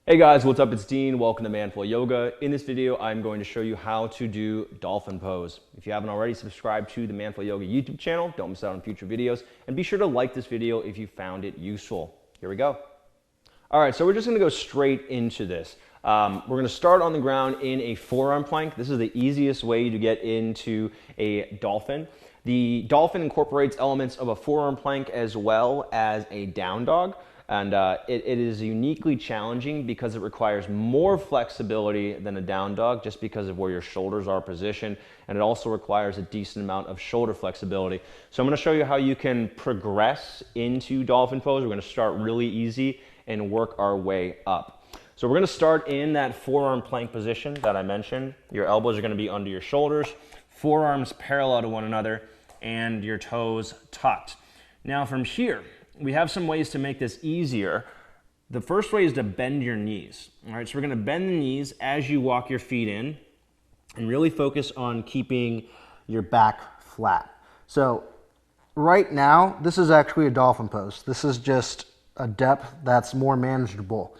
Hey guys, what's up? It's Dean. Welcome to Manful Yoga. In this video, I'm going to show you how to do dolphin pose. If you haven't already, subscribe to the Manful Yoga YouTube channel. Don't miss out on future videos. And be sure to like this video if you found it useful. Here we go. All right, so we're just going to go straight into this. We're going to start on the ground in a forearm plank. This is the easiest way to get into a dolphin. The dolphin incorporates elements of a forearm plank as well as a down dog. And it is uniquely challenging because it requires more flexibility than a down dog just because of where your shoulders are positioned, and it also requires a decent amount of shoulder flexibility. So I'm going to show you how you can progress into dolphin pose. We're going to start really easy and work our way up. So we're going to start in that forearm plank position that I mentioned. Your elbows are going to be under your shoulders, forearms parallel to one another, and your toes tucked. Now from here, we have some ways to make this easier. The first way is to bend your knees. All right, so we're going to bend the knees as you walk your feet in and really focus on keeping your back flat. So right now, this is actually a dolphin pose. This is just a depth that's more manageable.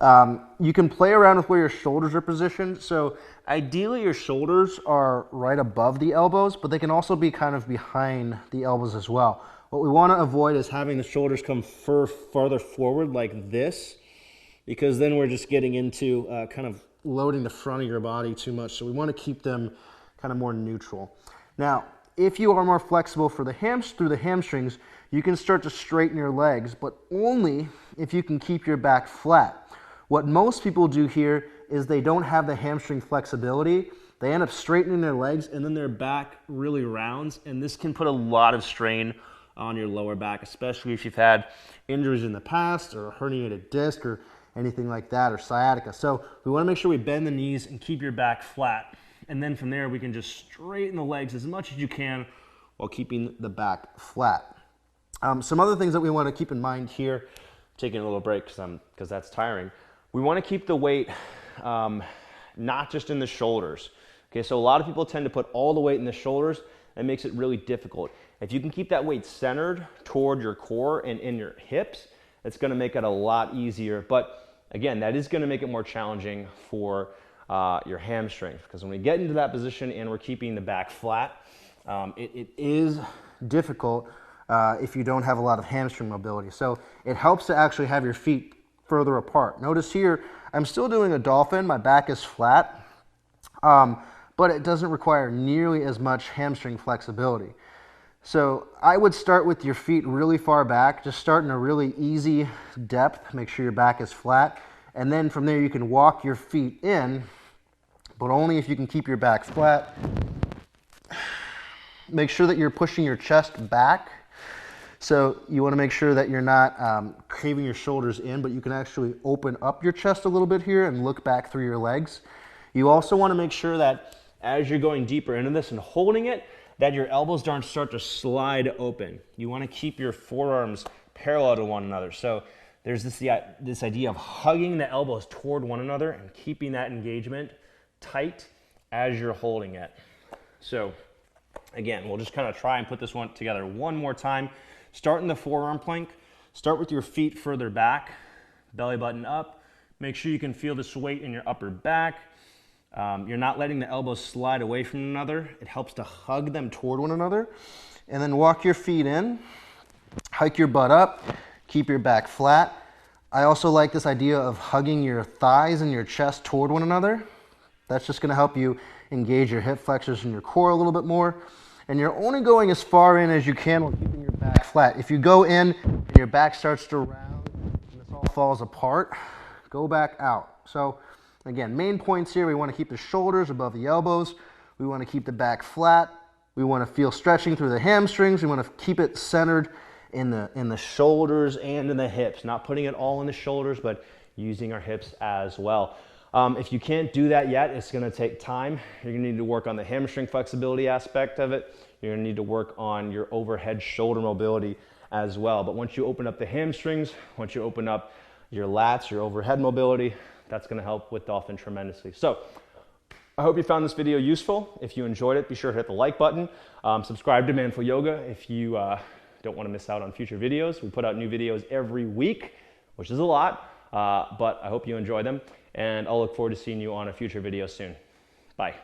You can play around with where your shoulders are positioned. So ideally your shoulders are right above the elbows, but they can also be kind of behind the elbows as well. What we want to avoid is having the shoulders come farther forward like this, because then we're just getting into kind of loading the front of your body too much. So we want to keep them kind of more neutral. Now, if you are more flexible for through the hamstrings, you can start to straighten your legs, but only if you can keep your back flat. What most people do here is they don't have the hamstring flexibility. They end up straightening their legs and then their back really rounds, and this can put a lot of strain on your lower back, especially if you've had injuries in the past or a herniated disc or anything like that, or sciatica. So we want to make sure we bend the knees and keep your back flat. And then from there, we can just straighten the legs as much as you can while keeping the back flat. Some other things that we want to keep in mind here, taking a little break because that's tiring. We want to keep the weight not just in the shoulders. Okay, so a lot of people tend to put all the weight in the shoulders. That makes it really difficult. If you can keep that weight centered toward your core and in your hips, it's going to make it a lot easier. But again, that is going to make it more challenging for your hamstrings, because when we get into that position and we're keeping the back flat, it is difficult if you don't have a lot of hamstring mobility. So it helps to actually have your feet further apart. Notice here, I'm still doing a dolphin. My back is flat. But it doesn't require nearly as much hamstring flexibility. So I would start with your feet really far back, just start in a really easy depth, make sure your back is flat, and then from there you can walk your feet in, but only if you can keep your back flat. Make sure that you're pushing your chest back. So you want to make sure that you're not craving your shoulders in, but you can actually open up your chest a little bit here and look back through your legs. You also want to make sure that as you're going deeper into this and holding it, that your elbows don't start to slide open. You want to keep your forearms parallel to one another. So there's this idea of hugging the elbows toward one another and keeping that engagement tight as you're holding it. So again, we'll just kind of try and put this one together one more time. Start in the forearm plank. Start with your feet further back, belly button up. Make sure you can feel this weight in your upper back. You're not letting the elbows slide away from one another. It helps to hug them toward one another. And then walk your feet in, hike your butt up, keep your back flat. I also like this idea of hugging your thighs and your chest toward one another. That's just going to help you engage your hip flexors and your core a little bit more. And you're only going as far in as you can while keeping your back flat. If you go in and your back starts to round and this all falls apart, go back out. So again, main points here, we want to keep the shoulders above the elbows. We want to keep the back flat. We want to feel stretching through the hamstrings. We want to keep it centered in the shoulders and in the hips. Not putting it all in the shoulders, but using our hips as well. If you can't do that yet, it's going to take time. You're going to need to work on the hamstring flexibility aspect of it. You're going to need to work on your overhead shoulder mobility as well. But once you open up the hamstrings, once you open up your lats, your overhead mobility, that's going to help with dolphin tremendously. So I hope you found this video useful. If you enjoyed it, be sure to hit the like button. Subscribe to Manful Yoga if you don't want to miss out on future videos. We put out new videos every week, which is a lot. but I hope you enjoy them, and I'll look forward to seeing you on a future video soon. Bye.